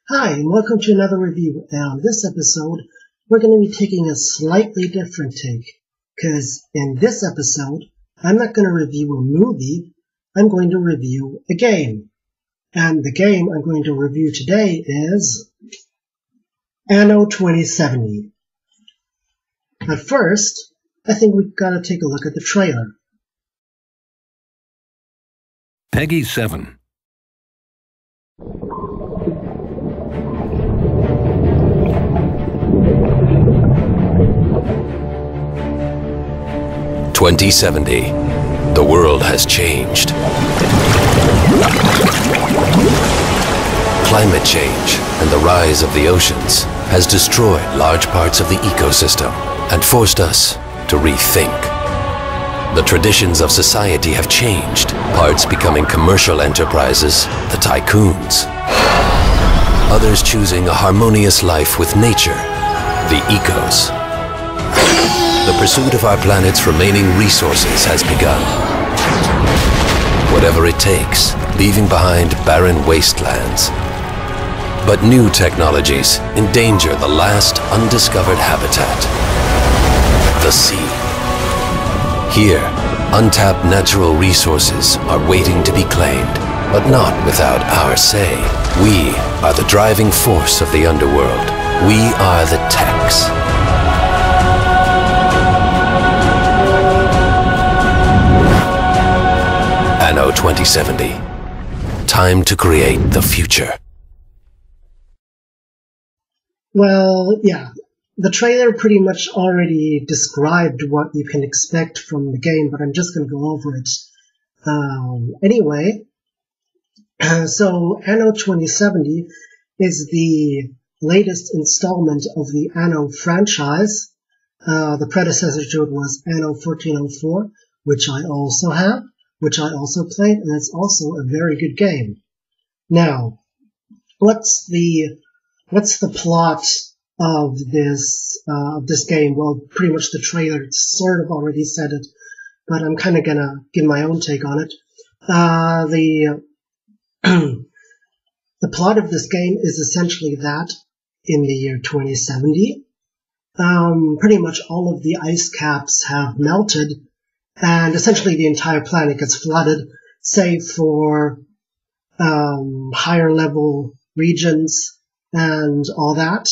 Hi, and welcome to another review. Now, in this episode, we're going to be taking a slightly different take, because in this episode, I'm not going to review a movie, I'm going to review a game. And the game I'm going to review today is Anno 2070. But first, I think we've got to take a look at the trailer. Peggy 7. "2070. The world has changed. Climate change and the rise of the oceans has destroyed large parts of the ecosystem and forced us to rethink. The traditions of society have changed, parts becoming commercial enterprises, the tycoons. Others choosing a harmonious life with nature, the ecos. The pursuit of our planet's remaining resources has begun. Whatever it takes, leaving behind barren wastelands. But new technologies endanger the last undiscovered habitat, the sea. Here, untapped natural resources are waiting to be claimed, but not without our say. We are the driving force of the underworld. We are the techs. Anno 2070. Time to create the future. Well, yeah, the trailer pretty much already described what you can expect from the game, but I'm just going to go over it. Anyway, so Anno 2070 is the latest installment of the Anno franchise. The predecessor to it was Anno 1404, which I also have, which I also played, and it's also a very good game. Now, what's the plot of this game? Well, pretty much the trailer sort of already said it, but I'm kind of gonna give my own take on it. The plot of this game is essentially that in the year 2070, pretty much all of the ice caps have melted, and essentially the entire planet gets flooded, save for higher level regions and all that.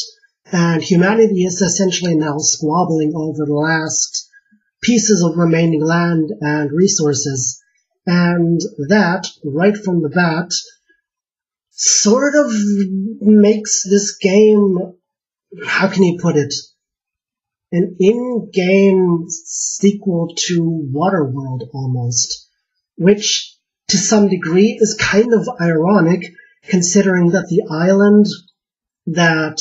And humanity is essentially now squabbling over the last pieces of remaining land and resources. And that, right from the bat, sort of makes this game, how can you put it, an in-game sequel to Waterworld almost, which to some degree is kind of ironic considering that the island that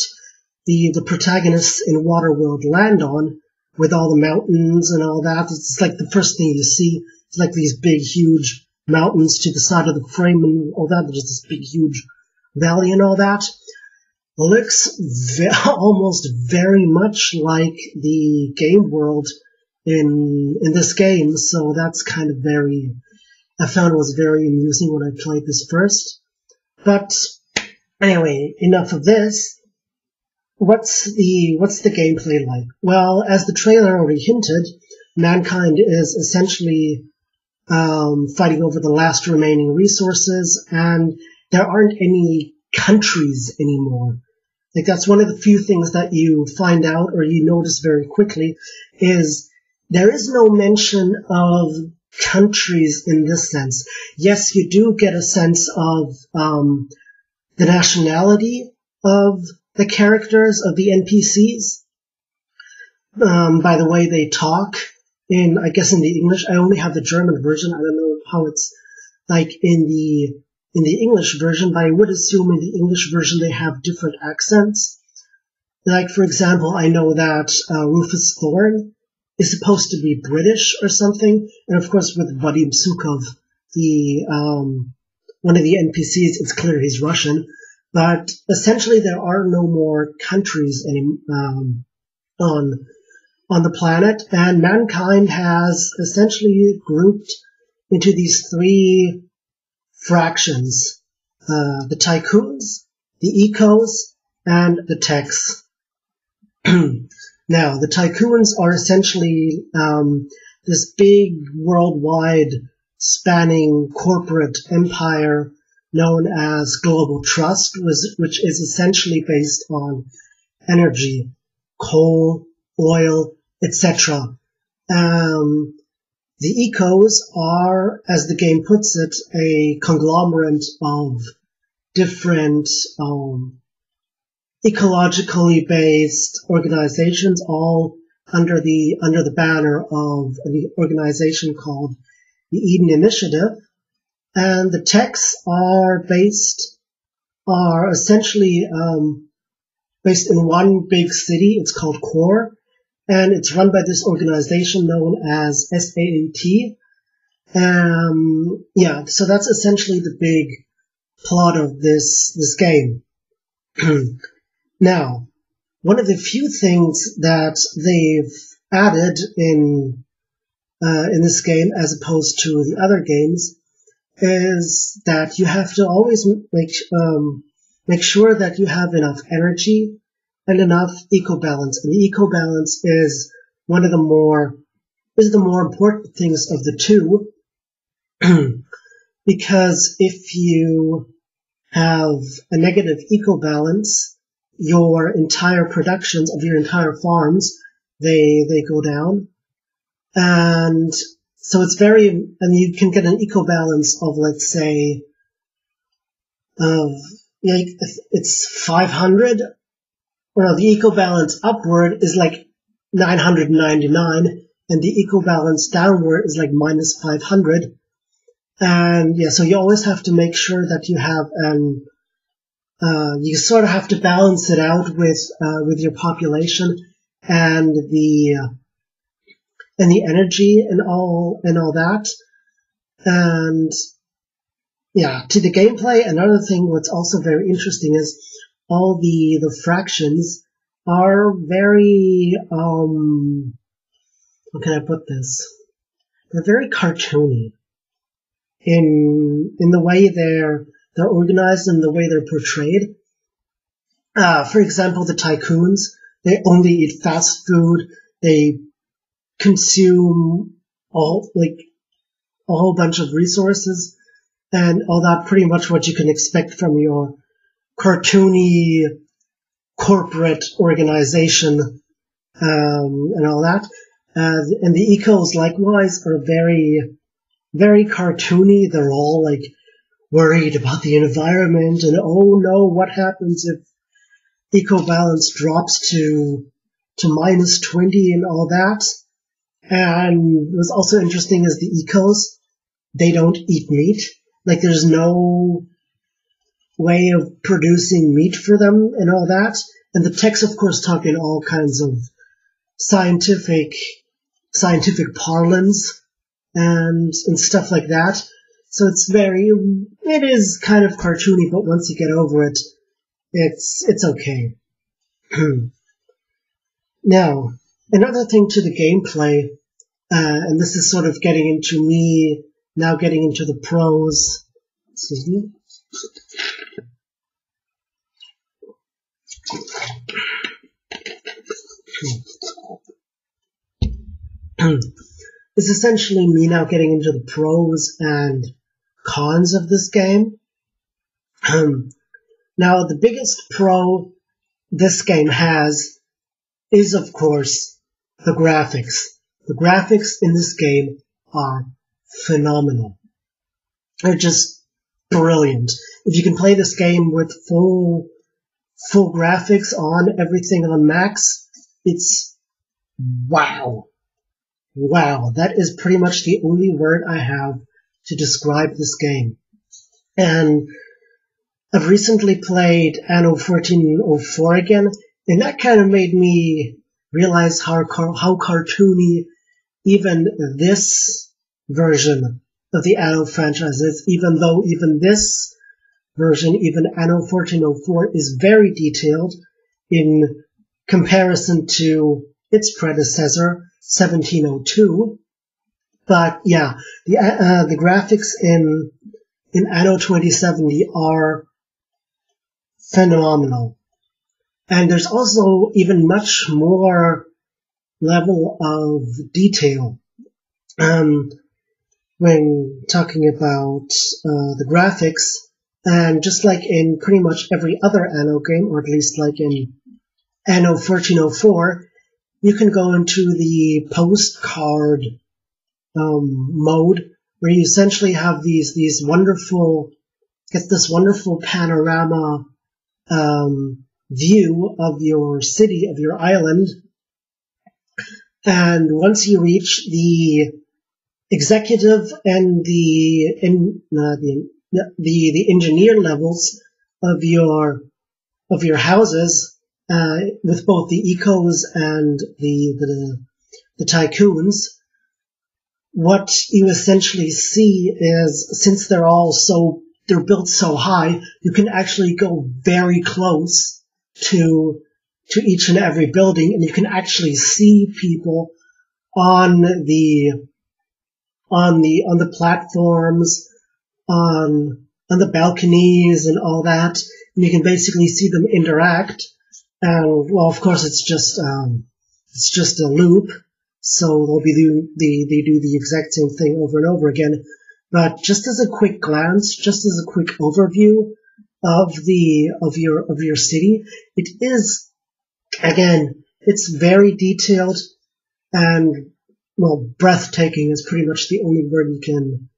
the protagonists in Waterworld land on, with all the mountains and all that, it's like the first thing you see. It's like these big, huge mountains to the side of the frame and all that. There's this big, huge valley and all that. Looks almost very much like the game world in this game, so that's kind of I found it was very amusing when I played this first. But anyway, enough of this. What's the gameplay like? Well, as the trailer already hinted, mankind is essentially fighting over the last remaining resources, and there aren't any countries anymore. Like, that's one of the few things that you find out or you notice very quickly, is there is no mention of countries in this sense. Yes, you do get a sense of the nationality of the characters, of the NPCs, by the way they talk. I guess in the English, I only have the German version. I don't know how it's like in the English version, but I would assume in the English version they have different accents. Like, for example, I know that Rufus Thorne is supposed to be British or something, and of course with Vadim Sukov, one of the NPCs, it's clear he's Russian. But essentially there are no more countries on the planet, and mankind has essentially grouped into these three fractions: the tycoons, the ecos, and the techs. Now, the tycoons are essentially this big worldwide spanning corporate empire known as Global Trust, which is essentially based on energy, coal, oil, etc. The ecos are, as the game puts it, a conglomerate of different ecologically based organizations, all under the banner of an organization called the Eden Initiative. And the techs are essentially based in one big city. It's called Core, and it's run by this organization known as SAAT. Yeah, so that's essentially the big plot of this game. Now, one of the few things that they've added in this game, as opposed to the other games, is that you have to always make sure that you have enough energy and enough eco-balance. And the eco-balance is one of the more important things of the two, because if you have a negative eco-balance, your entire productions of your entire farms, they go down. And so it's and you can get an eco-balance of, let's say, it's 500. Well, the eco-balance upward is like 999, and the eco-balance downward is like minus 500. And yeah, so you always have to make sure that you have you sort of have to balance it out with your population and the energy and all that. And yeah, to the gameplay, another thing what's also very interesting is all the fractions are very how can I put this? They're very cartoony in the way they're organized and the way they're portrayed. For example, the tycoons, they only eat fast food. They consume a whole bunch of resources and all that, pretty much what you can expect from your cartoony corporate organization, and all that. And the ecos likewise are very, very cartoony. They're all like worried about the environment and, oh no, what happens if eco-balance drops to minus 20 and all that. And what's also interesting is the ecos, they don't eat meat. Like, there's no way of producing meat for them and all that. And the techs, of course, talk in all kinds of scientific parlance and stuff like that. So it is kind of cartoony, but once you get over it, it's okay. Now, another thing to the gameplay, and this is sort of getting into the pros. Excuse me. It's essentially me now getting into the pros and cons of this game. Now, the biggest pro this game has is, of course, the graphics. The graphics in this game are phenomenal. They're just brilliant. If you can play this game with full graphics on, everything on max, it's wow. Wow, that is pretty much the only word I have to describe this game. And I've recently played Anno 1404 again, and that kind of made me realize how cartoony even this version of the Anno franchise is, even though even this version, even Anno 1404, is very detailed in comparison to its predecessor, 1702. But yeah, the graphics in Anno 2070 are phenomenal. And there's also even much more level of detail when talking about the graphics. And just like in pretty much every other Anno game, or at least like in Anno 1404, you can go into the postcard mode, where you essentially have these wonderful, get this wonderful panorama view of your city, of your island. And once you reach the executive and the engineer levels of your houses, with both the ecos and the tycoons, what you essentially see is, since they're built so high, you can actually go very close to each and every building, and you can actually see people on the platforms, on the balconies and all that, and you can basically see them interact. And well, of course, it's just a loop, so they do the exact same thing over and over again. But just as a quick glance, just as a quick overview of your city, it is, again, it's very detailed, and well, breathtaking is pretty much the only word you can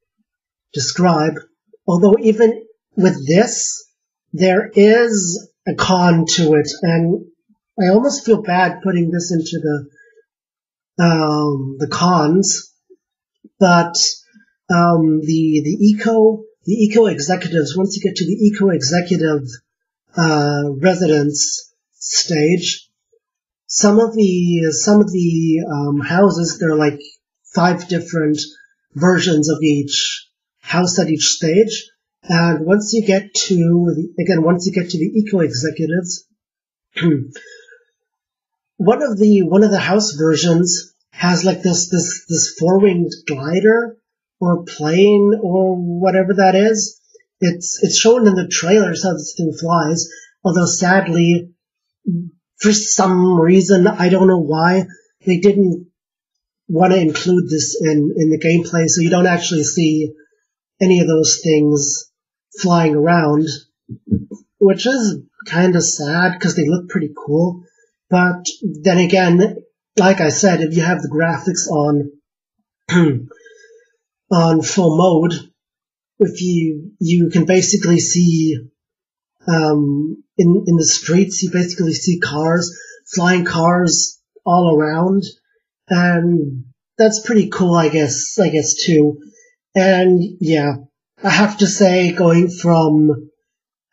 describe. Although even with this, there is a con to it, and I almost feel bad putting this into the cons, but the eco executives, once you get to the eco executive residence stage, some of the houses, there are like 5 different versions of each house at each stage. And once you get to the eco executives, one of the house versions has like this 4-winged glider or plane or whatever that is. It's shown in the trailers how this thing flies, although sadly, for some reason, I don't know why, they didn't want to include this in the gameplay, so you don't actually see any of those things flying around, which is kind of sad because they look pretty cool. But then again, like I said, if you have the graphics on full mode, if you can basically see in the streets, you basically see flying cars all around, and that's pretty cool, I guess too. And yeah, I have to say, going from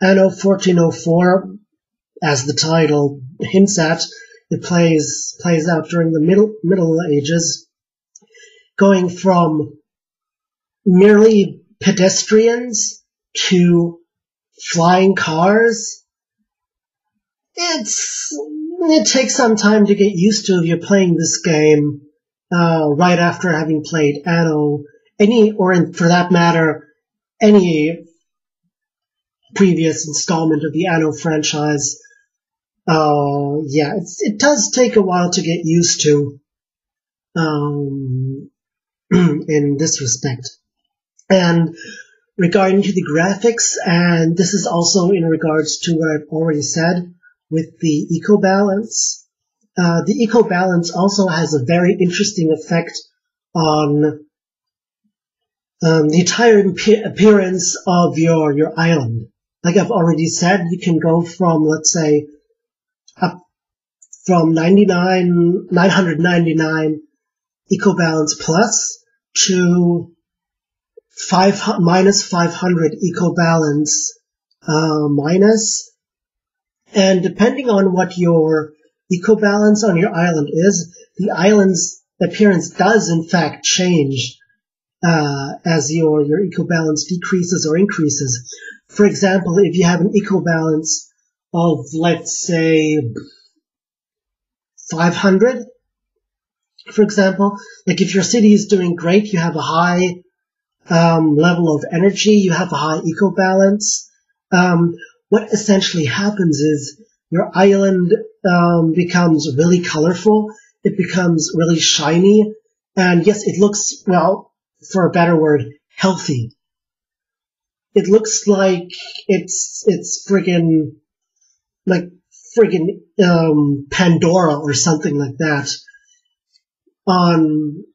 Anno 1404, as the title hints at, it plays out during the Middle Ages, going from merely pedestrians to flying cars. It takes some time to get used to if you're playing this game right after having played Anno, for that matter, any previous installment of the Anno franchise. Yeah, it does take a while to get used to in this respect. And regarding to the graphics, and this is also in regards to what I've already said with the eco balance. The eco balance also has a very interesting effect on the entire appearance of your island. Like I've already said, you can go from, let's say, up from 999 eco balance plus to minus 500 eco balance minus. And depending on what your eco balance on your island is, the island's appearance does in fact change as your eco balance decreases or increases. For example, if you have an eco balance of, let's say, 500, for example, like if your city is doing great, you have a high level of energy, you have a high eco balance. what essentially happens is your island becomes really colorful. It becomes really shiny. And yes, it looks, well, for a better word, healthy. It looks like it's friggin' Pandora or something like that.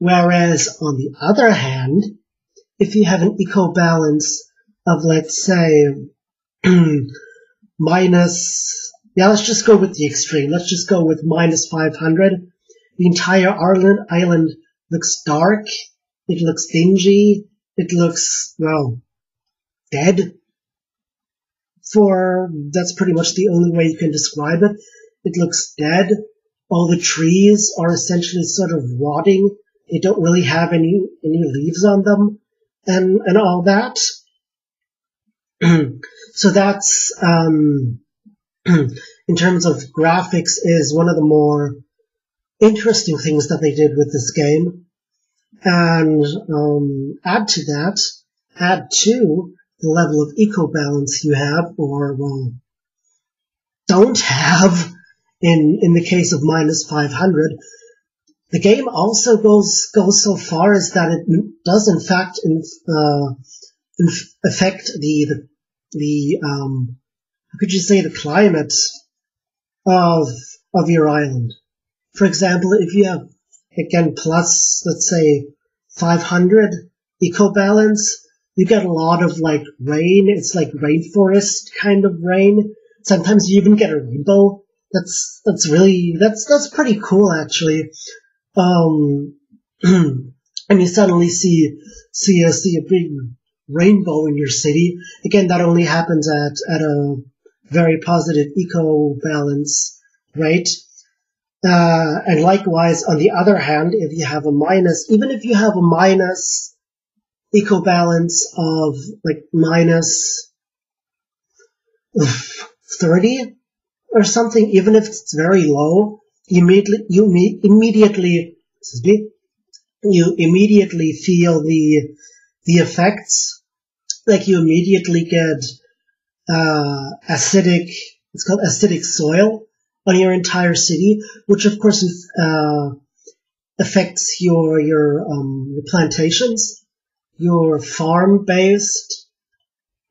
Whereas on the other hand, if you have an eco balance of, let's say, minus, let's just go with the extreme. Let's just go with minus 500. The entire island looks dark. It looks dingy. It looks, well, dead. That's pretty much the only way you can describe it. It looks dead. All the trees are essentially sort of rotting. They don't really have any leaves on them and all that. So that's, in terms of graphics, is one of the more interesting things that they did with this game. And add to the level of eco-balance you have, or, well, don't have, in the case of minus 500. The game also goes so far as that it does, in fact, affect the how could you say, the climate of your island. For example, if you have, again, plus, let's say, 500 eco-balance, you get a lot of, like, rain. It's like rainforest kind of rain. Sometimes you even get a rainbow. That's pretty cool, actually. And you suddenly see a big rainbow in your city. Again, that only happens at a very positive eco-balance rate. And likewise, on the other hand, if you have even if you have a minus eco-balance of, like, minus 30 or something, even if it's very low, you immediately feel the effects. Like, you immediately get acidic, it's called acidic soil on your entire city, which of course affects your plantations, your farm-based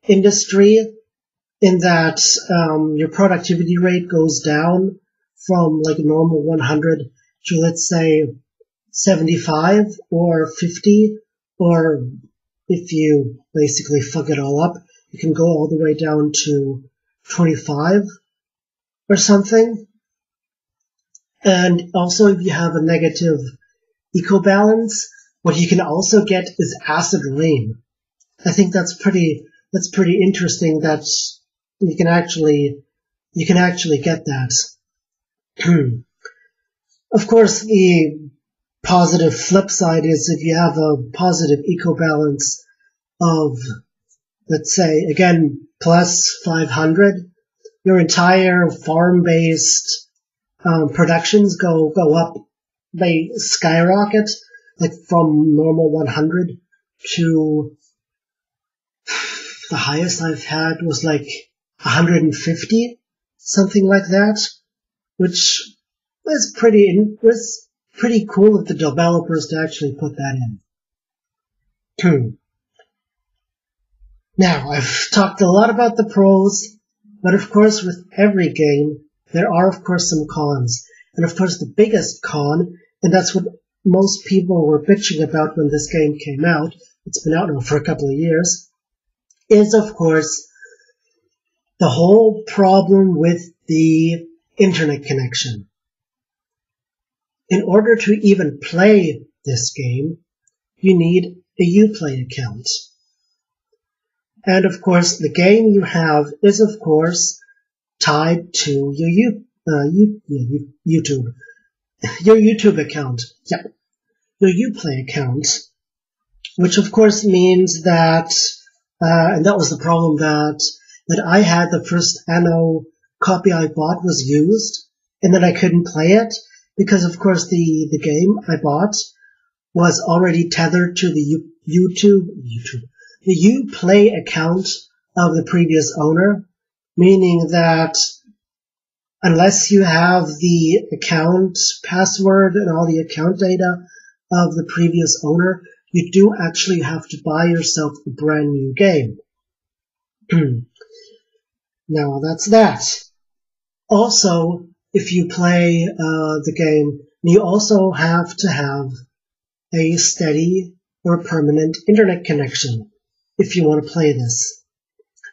industry, in that your productivity rate goes down from, like, a normal 100 to, let's say, 75 or 50, or if you basically fuck it all up, you can go all the way down to 25 or something. And also, if you have a negative eco-balance, what you can also get is acid rain. I think that's pretty interesting that you can actually get that. Of course, the positive flip side is if you have a positive eco-balance of, let's say, again, plus 500, your entire farm-based productions go up. They skyrocket, like, from normal 100 to the highest I've had was like 150, something like that, which was pretty cool of the developers to actually put that in. Now, I've talked a lot about the pros, but of course with every game, there are of course some cons. And of course the biggest con, and that's what most people were bitching about when this game came out, it's been out now for a couple of years, is of course the whole problem with the internet connection. In order to even play this game, you need a Uplay account. And of course, the game you have is of course tied to your YouTube. Your YouTube account. Yeah. Your Uplay account. Which of course means that, and that was the problem that I had. The first Anno copy I bought was used, and then I couldn't play it, because of course the game I bought was already tethered to the the Uplay account of the previous owner, meaning that unless you have the account password and all the account data of the previous owner, you do actually have to buy yourself a brand new game. Now that's that. Also, if you play the game, you also have to have a steady or permanent internet connection if you want to play this.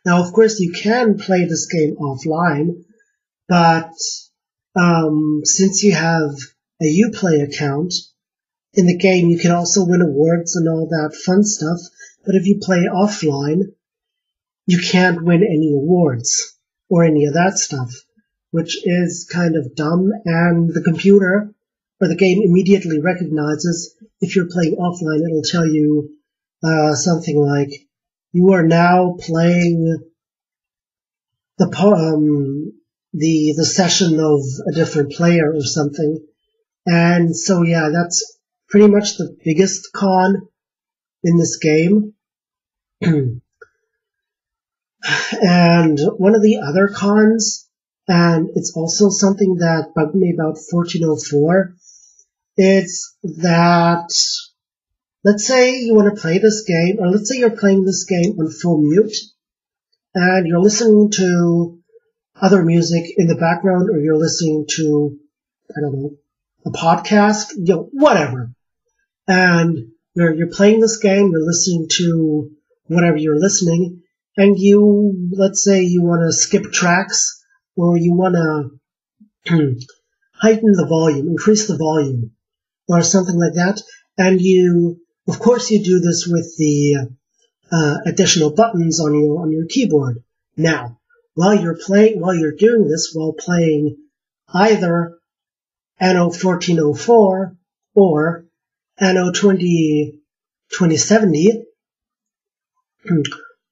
Now, of course, you can play this game offline, but since you have a Uplay account, in the game you can also win awards and all that fun stuff, but if you play offline, you can't win any awards or any of that stuff, which is kind of dumb, and the computer or the game immediately recognizes if you're playing offline. It'll tell you something like, you are now playing the session of a different player or something. And so yeah, that's pretty much the biggest con in this game. And one of the other cons, and it's also something that bugged me about 1404, is that, let's say you want to play this game, or let's say you're playing this game on full mute, and you're listening to other music in the background, or you're listening to, I don't know, a podcast, whatever. And you're playing this game, you're listening to whatever you're listening, and let's say you want to skip tracks, or you want to heighten the volume, increase the volume, or something like that. And of course you do this with the additional buttons on your keyboard. Now, while you're doing this while playing either Anno 1404 or Anno 2070,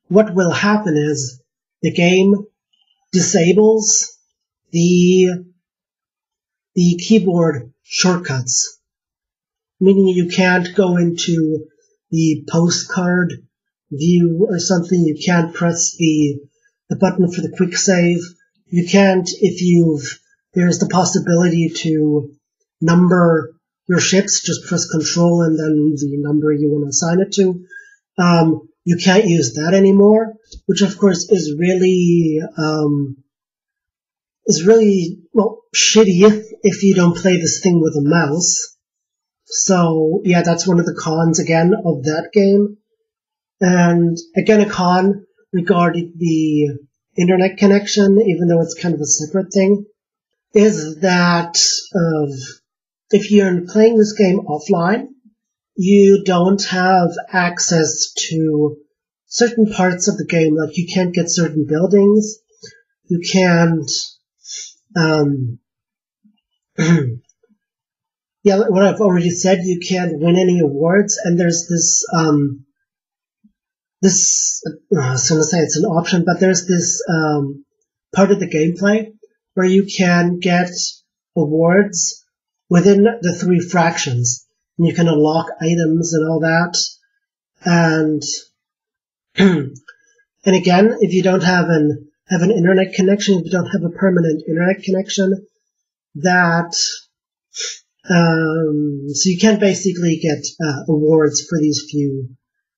what will happen is the game disables the keyboard shortcuts, meaning you can't go into the postcard view or something. You can't press the button for the quick save. You can't, there's the possibility to number your ships, just press Control and then the number you want to assign it to. You can't use that anymore, which of course is really shitty if you don't play this thing with a mouse. So yeah, that's one of the cons again of that game. And again, a con regarding the internet connection, even though it's kind of a separate thing, is that if you're playing this game offline, you don't have access to certain parts of the game. Like, you can't get certain buildings, you can't yeah, what I've already said, you can't win any awards, and there's this I was going to say it's an option, but there's this part of the gameplay where you can get awards within the 3 fractions. And you can unlock items and all that. And and again, if you don't have an internet connection, if you don't have a permanent internet connection, that so you can't basically get awards for these few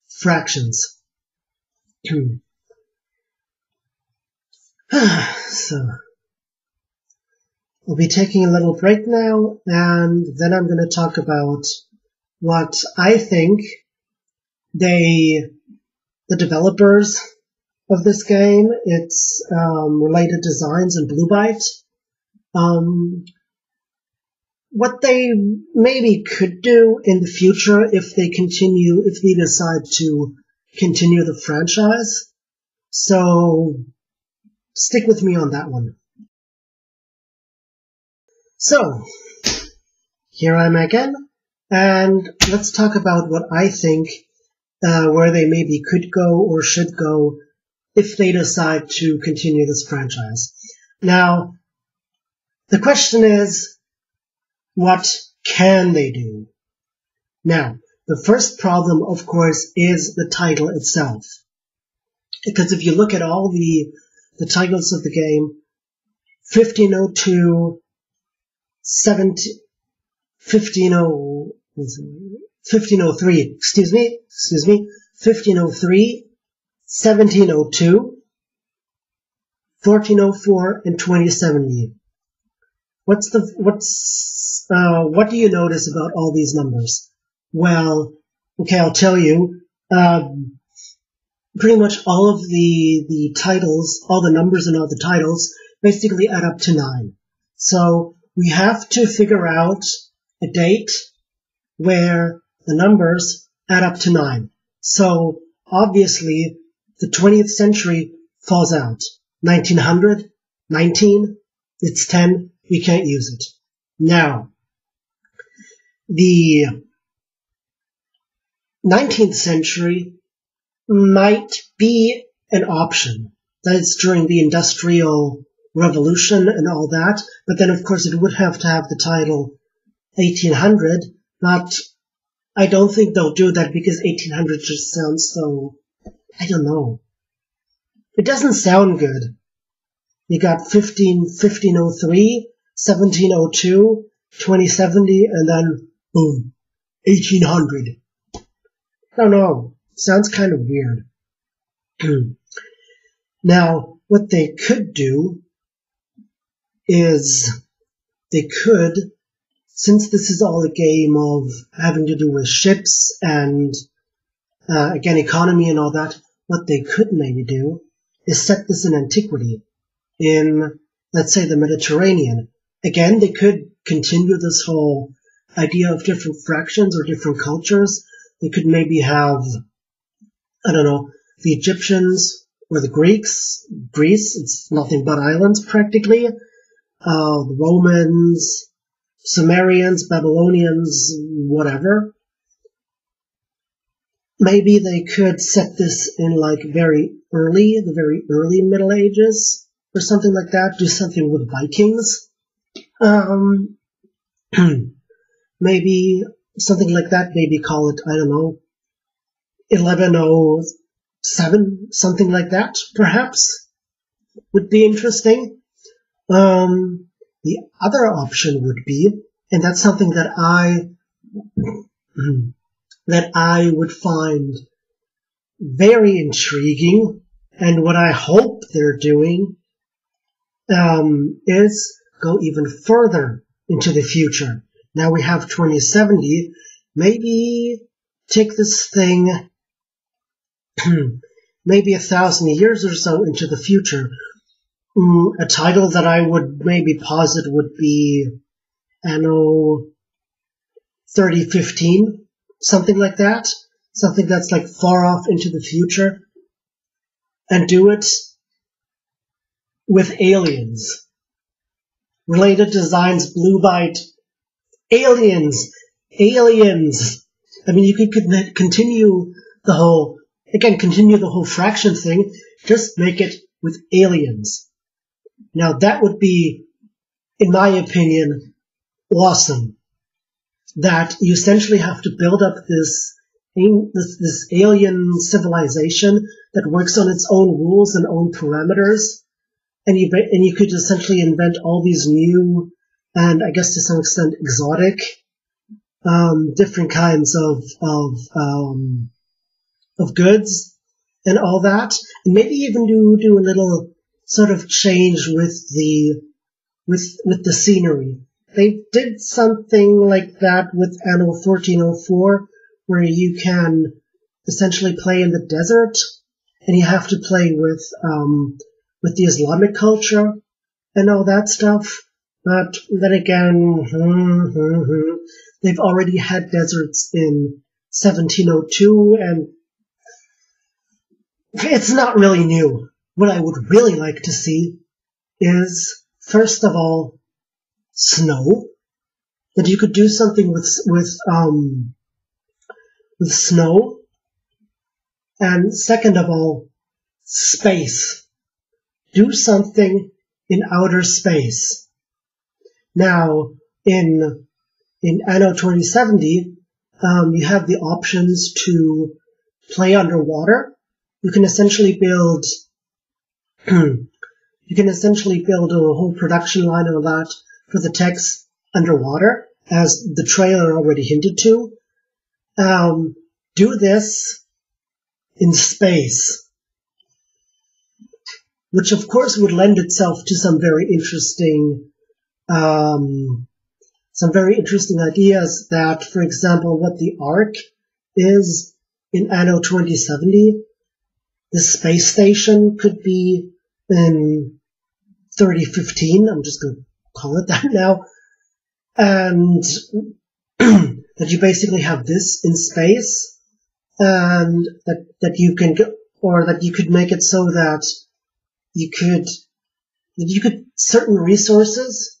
fractions. So we'll be taking a little break now, and then I'm going to talk about what I think the developers of this game, its related designs and Blue Byte, what they maybe could do in the future if they decide to continue the franchise. So stick with me on that one. So here I am again, and let's talk about what I think where they maybe could go or should go if they decide to continue this franchise. Now, the question is, what can they do? Now, the first problem, of course, is the title itself. Because if you look at all the the titles of the game, 1502, 1503, excuse me, 1503, 1702, 1404, and 2070. What do you notice about all these numbers? Well, okay, I'll tell you. Pretty much all of the titles, all the numbers and all the titles, basically add up to 9. So we have to figure out a date where the numbers add up to 9. So obviously the 20th century falls out. 1900, 19, it's 10, we can't use it. Now, the 19th century might be an option. That's during the Industrial Revolution and all that, but then of course it would have to have the title 1800, but I don't think they'll do that because 1800 just sounds so, I don't know. It doesn't sound good. You got 1503, 1702, 2070, and then boom, 1800. I don't know. Sounds kind of weird. Now, what they could do is they could, since this is all a game of having to do with ships and, again, economy and all that, what they could maybe do is set this in antiquity, in, let's say, the Mediterranean. Again, they could continue this whole idea of different fractions or different cultures. They could maybe have, I don't know, the Egyptians or the Greeks. Greece, it's nothing but islands practically. The Romans, Sumerians, Babylonians, whatever. Maybe they could set this in like the very early Middle Ages or something like that. Do something with Vikings. Maybe something like that. Maybe call it, I don't know, 1107, something like that, perhaps, would be interesting. The other option would be, and that's something that I would find very intriguing, and what I hope they're doing is go even further into the future. Now we have 2070, maybe take this thing maybe 1,000 years or so into the future. A title that I would maybe posit would be Anno 3015, something like that. Something that's like far off into the future. And do it with aliens. Related designs, Blue Byte. Aliens! Aliens! I mean, you could continue the whole fraction thing, just make it with aliens. Now that would be, in my opinion, awesome. That you essentially have to build up this alien civilization that works on its own rules and own parameters, and you could essentially invent all these new, and I guess to some extent exotic, different kinds of goods and all that, and maybe even do a little sort of change with the scenery. They did something like that with Anno 1404, where you can essentially play in the desert, and you have to play with the Islamic culture and all that stuff. But then again, they've already had deserts in 1702, and it's not really new. What I would really like to see is, first of all, snow. That you could do something with snow. And second of all, space. Do something in outer space. Now, in Anno 2070, you have the options to play underwater. You can essentially build You can essentially build a whole production line of that for the techs underwater, as the trailer already hinted to. Do this in space, which of course would lend itself to some very interesting ideas that, for example, what the Ark is in Anno 2070, the space station could be in 3015, I'm just going to call it that now, and that you basically have this in space, and that you can go, or that you could make it so that you could certain resources,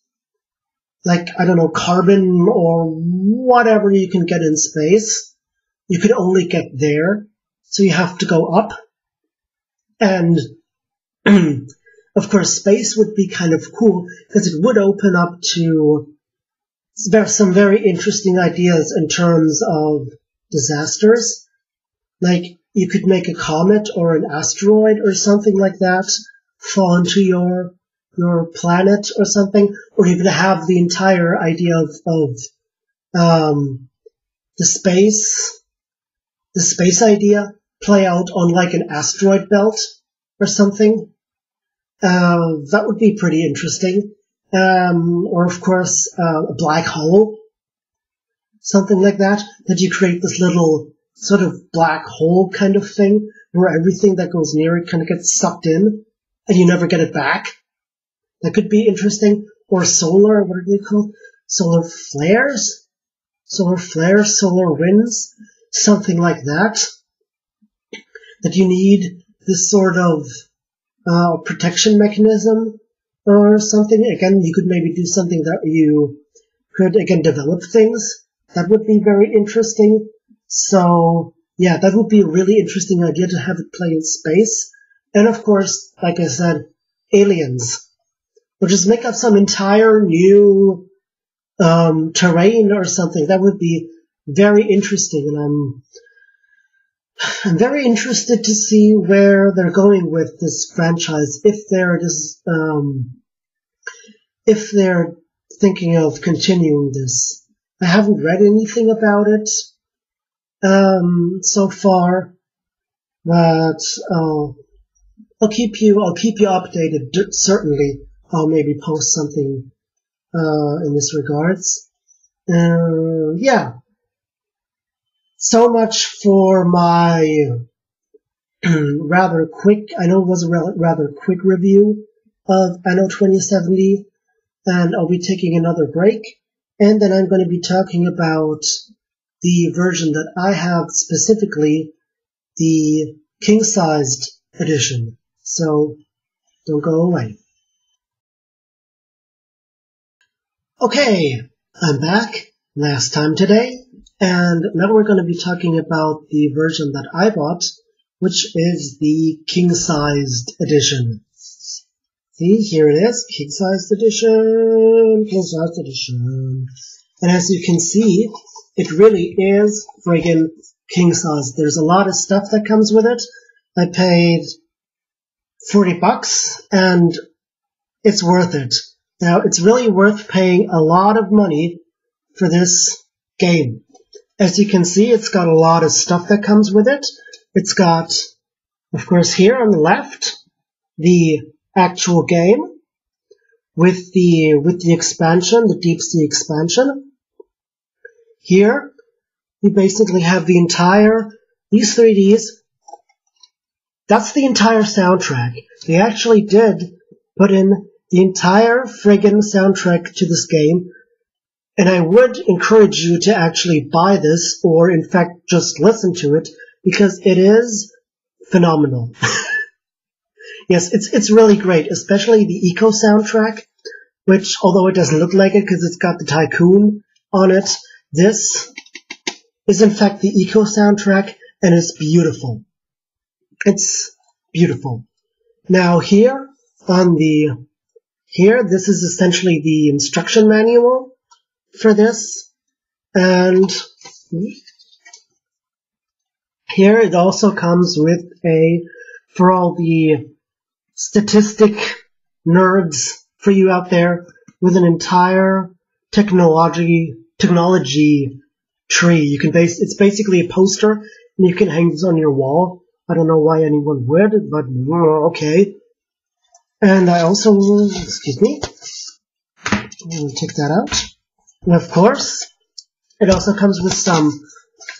like, I don't know, carbon or whatever you can get in space, you could only get there, so you have to go up. And of course, space would be kind of cool, because it would open up to some very interesting ideas in terms of disasters. Like, you could make a comet or an asteroid or something like that fall into your planet or something, or even have the entire idea of the space idea play out on like an asteroid belt or something. That would be pretty interesting. Or of course, a black hole, something like that you create this little sort of black hole kind of thing where everything that goes near it kind of gets sucked in and you never get it back. That could be interesting. Or solar, what are they called? Solar flares, solar winds, something like that. That you need this sort of protection mechanism or something. Again, you could maybe do something that you could, again, develop things. That would be very interesting. So, yeah, that would be a really interesting idea to have it play in space. And of course, like I said, aliens. Or just make up some entire new terrain or something. That would be very interesting. And I'm very interested to see where they're going with this franchise, if they're thinking of continuing this. I haven't read anything about it so far, but I'll keep you updated. Certainly, I'll maybe post something in this regards. Yeah. So much for my rather quick, I know it was a rather quick review of Anno 2070, and I'll be taking another break, and then I'm going to be talking about the version that I have, specifically the king-sized edition. So, don't go away. Okay, I'm back, last time today. And now we're going to be talking about the version that I bought, which is the king-sized edition. See, here it is, king-sized edition, king-sized edition. And as you can see, it really is friggin' king-sized. There's a lot of stuff that comes with it. I paid $40, and it's worth it. Now, it's really worth paying a lot of money for this game. As you can see, it's got a lot of stuff that comes with it. It's got, of course, here on the left, the actual game with the expansion, the deep sea expansion. Here, you basically have the entire, these 3Ds, that's the entire soundtrack. They actually did put in the entire friggin' soundtrack to this game. And I would encourage you to actually buy this, or in fact just listen to it, because it is phenomenal. Yes, it's really great, especially the Eco soundtrack, which, although it doesn't look like it because it's got the Tycoon on it, this is in fact the Eco soundtrack, and it's beautiful. It's beautiful. Now here, this is essentially the instruction manual for this, and here it also comes with for all the statistic nerds for you out there with an entire technology tree. You can it's basically a poster, and you can hang this on your wall. I don't know why anyone would, but okay. And I also, excuse me, let me take that out. And of course, it also comes with some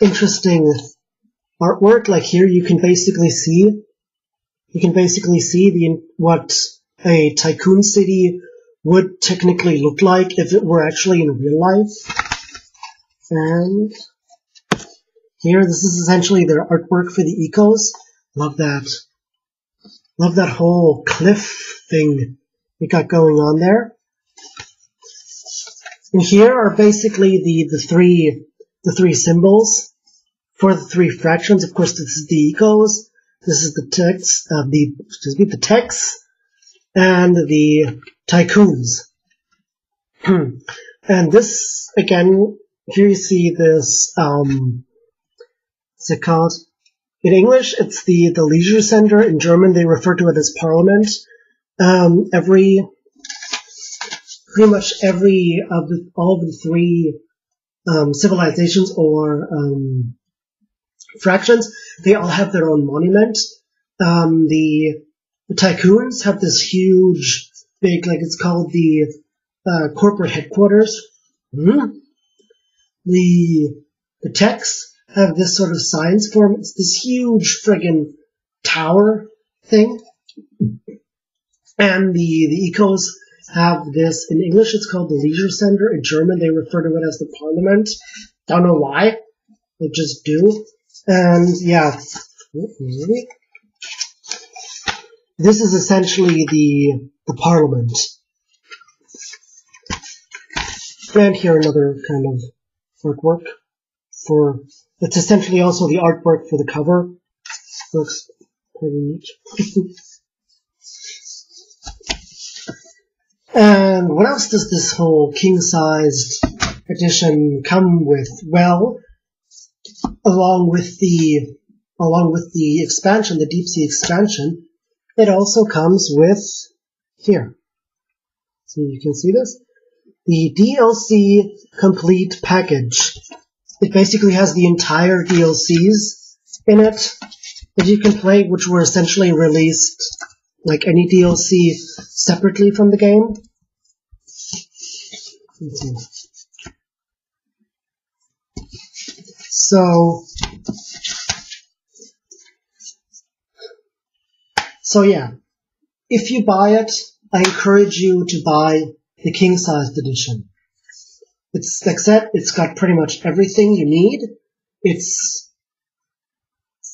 interesting artwork. Like here, you can basically see what a tycoon city would technically look like if it were actually in real life. And here, this is essentially their artwork for the ecos. Love that. Love that whole cliff thing we got going on there. And here are basically the three symbols for the three fractions. Of course, this is the ecos. This is the text, the techs, and the tycoons. And this, again, here you see this, what's it called? In English, it's the leisure center. In German, they refer to it as parliament. Pretty much all of the three civilizations or fractions, they all have their own monument. The tycoons have this huge, big, like it's called the corporate headquarters. The techs have this sort of science form. It's this huge friggin' tower thing. And the ecos have this, in English it's called the leisure center. In German they refer to it as the parliament. Don't know why. They just do. And yeah. This is essentially the parliament. And here another kind of artwork for, it's essentially also the artwork for the cover. Looks pretty neat. And what else does this whole king-sized edition come with? Well, along with the expansion, the deep sea expansion, it also comes with, here, so you can see this, the DLC complete package. It basically has the entire DLCs in it that you can play, which were essentially released like any DLC separately from the game. So yeah, if you buy it, I encourage you to buy the king-sized edition. It's like said, it's got pretty much everything you need. It's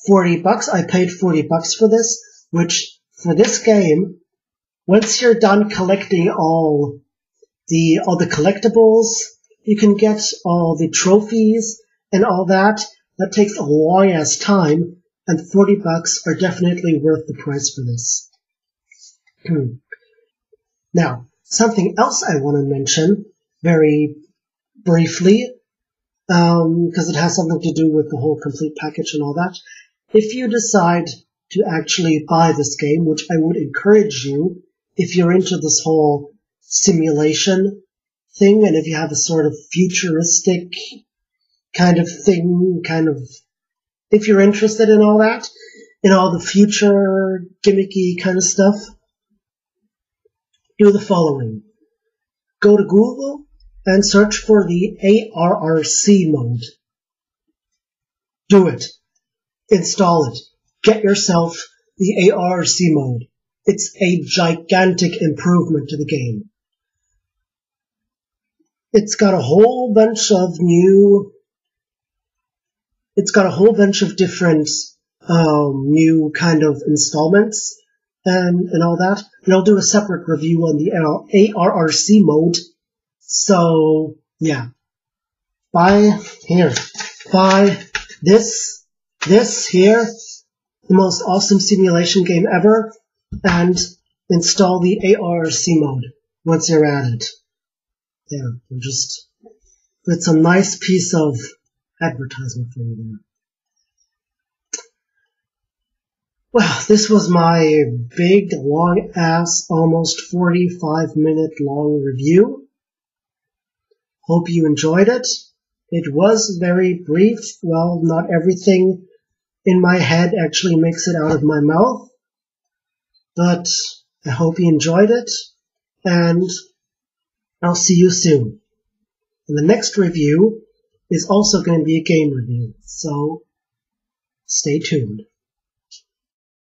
$40. I paid $40 for this, which for this game, once you're done collecting all the collectibles, you can get all the trophies and all that. That takes a long ass time, and $40 are definitely worth the price for this. Now, something else I want to mention very briefly, because it has something to do with the whole complete package and all that. If you decide to actually buy this game, which I would encourage you, if you're into this whole simulation thing, and if you have a sort of futuristic kind of thing, if you're interested in all that, in all the future gimmicky kind of stuff, do the following. Go to Google and search for the ARRC mode. Do it. Install it. Get yourself the ARRC mode. It's a gigantic improvement to the game. It's got a whole bunch of different new kind of installments and all that. And I'll do a separate review on the ARRC mode. So yeah, buy this here, the most awesome simulation game ever, and install the ARRC mode once you're at it. There, just it's a nice piece of advertisement for you there. Well, this was my big, long-ass, almost 45-minute long review. Hope you enjoyed it. It was very brief. Well, not everything in my head actually makes it out of my mouth. But I hope you enjoyed it, and I'll see you soon. And the next review is also going to be a game review, so stay tuned.